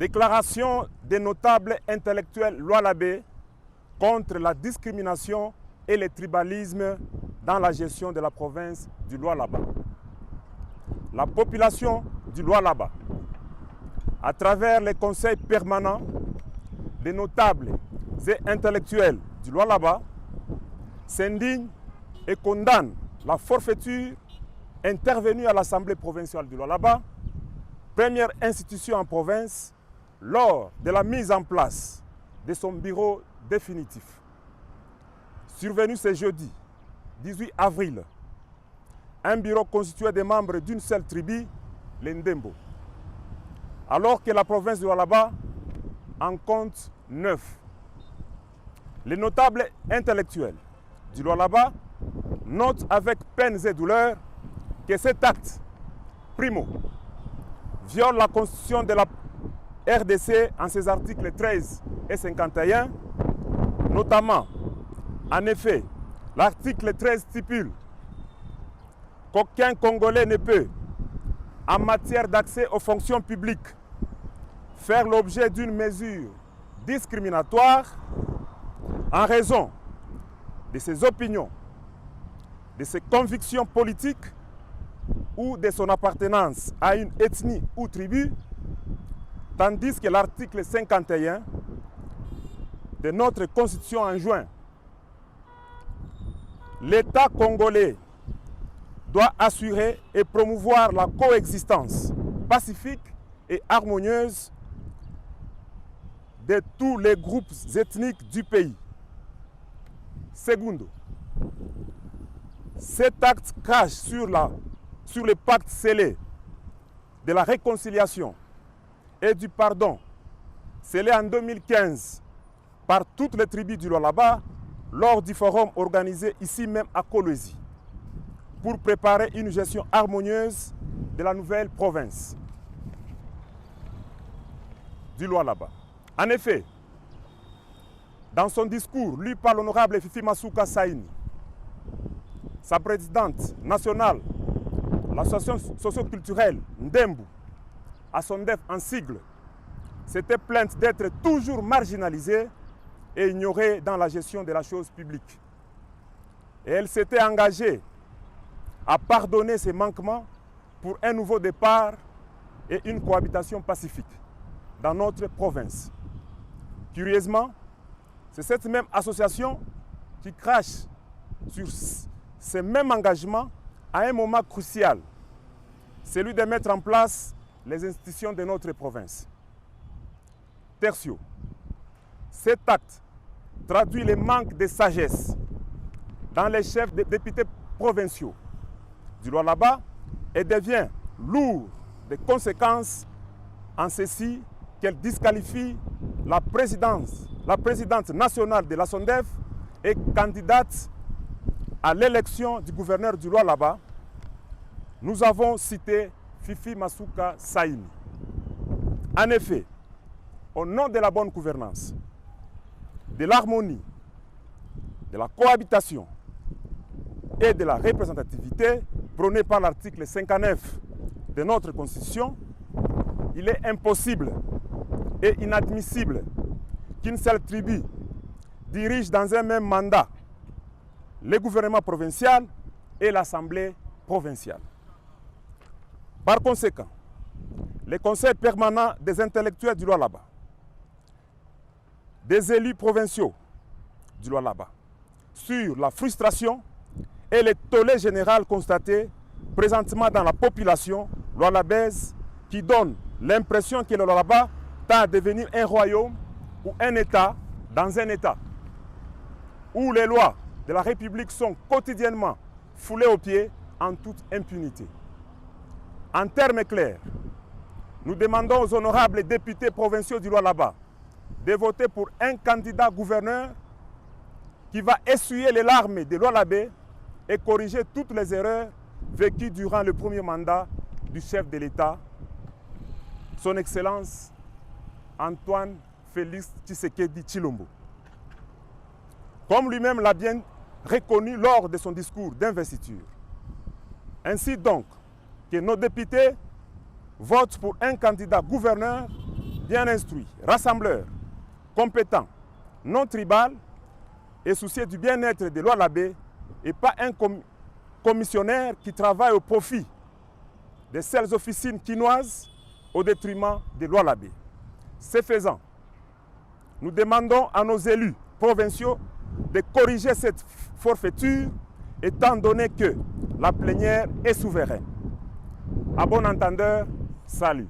Déclaration des notables intellectuels Lualaba contre la discrimination et le tribalisme dans la gestion de la province du Lualaba. La population du Lualaba, à travers les conseils permanents des notables et intellectuels du Lualaba, s'indigne et condamne la forfaiture intervenue à l'Assemblée provinciale du Lualaba, première institution en province, lors de la mise en place de son bureau définitif. Survenu ce jeudi 18 avril, un bureau constitué des membres d'une seule tribu, les Ndembo. Alors que la province du Lualaba en compte 9. Les notables intellectuels du Lualaba notent avec peines et douleurs que cet acte, primo, viole la constitution de la RDC en ses articles 13 et 51, notamment, en effet, l'article 13 stipule qu'aucun Congolais ne peut, en matière d'accès aux fonctions publiques, faire l'objet d'une mesure discriminatoire en raison de ses opinions, de ses convictions politiques ou de son appartenance à une ethnie ou tribu, tandis que l'article 51 de notre Constitution enjoint l'État congolais doit assurer et promouvoir la coexistence pacifique et harmonieuse de tous les groupes ethniques du pays. Secondo, cet acte crache sur le pacte scellé de la réconciliation et du pardon, scellé en 2015 par toutes les tribus du Lualaba lors du forum organisé ici même à Kolwezi pour préparer une gestion harmonieuse de la nouvelle province du Lualaba. En effet, dans son discours lu par l'honorable Fifi Masuka Saini, sa présidente nationale, l'association socio-culturelle Ndembu, à son def en sigle, s'était plainte d'être toujours marginalisée et ignorée dans la gestion de la chose publique. Et elle s'était engagée à pardonner ses manquements pour un nouveau départ et une cohabitation pacifique dans notre province. Curieusement, c'est cette même association qui crache sur ces mêmes engagements à un moment crucial, celui de mettre en place les institutions de notre province. Tertio, cet acte traduit le manque de sagesse dans les chefs des députés provinciaux du Lualaba et devient lourd de conséquences en ceci qu'elle disqualifie la présidente nationale de la SONDEF et candidate à l'élection du gouverneur du Lualaba. Nous avons cité Fifi Masuka Saini. En effet, au nom de la bonne gouvernance, de l'harmonie, de la cohabitation et de la représentativité prônée par l'article 59 de notre Constitution, il est impossible et inadmissible qu'une seule tribu dirige dans un même mandat le gouvernement provincial et l'Assemblée provinciale. Par conséquent, les conseils permanents des intellectuels du Lualaba, des élus provinciaux du Lualaba, sur la frustration et le tollé général constaté présentement dans la population lualabaise qui donne l'impression que le Lualaba tend à devenir un royaume ou un État dans un État, où les lois de la République sont quotidiennement foulées aux pieds en toute impunité. En termes clairs, nous demandons aux honorables députés provinciaux du Lualaba de voter pour un candidat gouverneur qui va essuyer les larmes des Lualabais et corriger toutes les erreurs vécues durant le premier mandat du chef de l'État, son Excellence Antoine Félix Tshisekedi Tshilombo. Comme lui-même l'a bien reconnu lors de son discours d'investiture. Ainsi donc que nos députés votent pour un candidat gouverneur bien instruit, rassembleur, compétent, non tribal et soucieux du bien-être de Lualabé et pas un commissionnaire qui travaille au profit de ces officines quinoises au détriment de Lualabé. Ce faisant, nous demandons à nos élus provinciaux de corriger cette forfaiture étant donné que la plénière est souveraine. À bon entendeur, salut.